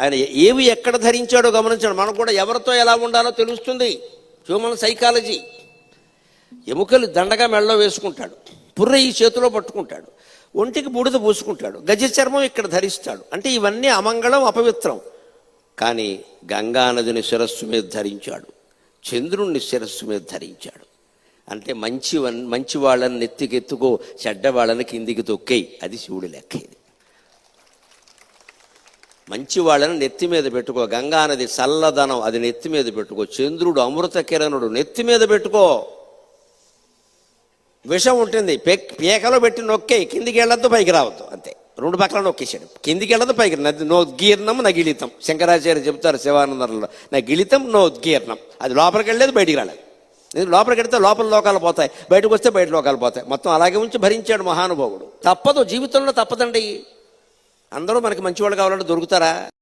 ఆయన ఏవి ఎక్కడ ధరించాడో గమనించాడు. మనకు కూడా ఎవరితో ఎలా ఉండాలో తెలుస్తుంది. Human psychology. ఎముకలు దండగా మెడలో వేసుకుంటాడు, పుర్ర ఈ చేతిలో పట్టుకుంటాడు, ఒంటికి బూడిద పూసుకుంటాడు, గజ చర్మం ఇక్కడ ధరిస్తాడు. అంటే ఇవన్నీ అమంగళం, అపవిత్రం. కానీ గంగానదిని శిరస్సు మీద ధరించాడు, చంద్రుణ్ణి శిరస్సు మీద ధరించాడు. అంటే మంచి వాళ్ళని నెత్తికెత్తుకో, చెడ్డ వాళ్ళని కిందికి తొక్కేయి. అది శివుడి లెక్క. ఇది మంచి వాళ్ళని నెత్తి మీద పెట్టుకో, గంగానది చల్లదనం అది నెత్తి మీద పెట్టుకో, చంద్రుడు అమృత కిరణుడు నెత్తి మీద పెట్టుకో. విషం ఉంటుంది, పేకలో పెట్టి నొక్కేయి, కిందికి వెళ్ళొద్దు పైకి రావద్దు, అంతే. రెండు పక్కల నొక్కేసాడు, కిందికి వెళ్ళదు పైకి. నోద్గీర్ణం నగిలితం. శంకరాచార్య చెప్తారు శివానందరంలో, నగిలితం నోద్గీర్ణం. అది లోపలికి వెళ్ళలేదు, బయటికి రాలేదు. లోపలికి వెళితే లోపల లోకాలు పోతాయి, బయటకు వస్తే బయట లోకాలు పోతాయి. మొత్తం అలాగే ఉంచి భరించాడు మహానుభావుడు. తప్పదు, జీవితంలో తప్పదండి. అందరూ మనకి మంచివాళ్ళు కావాలంటే దొరుకుతారా?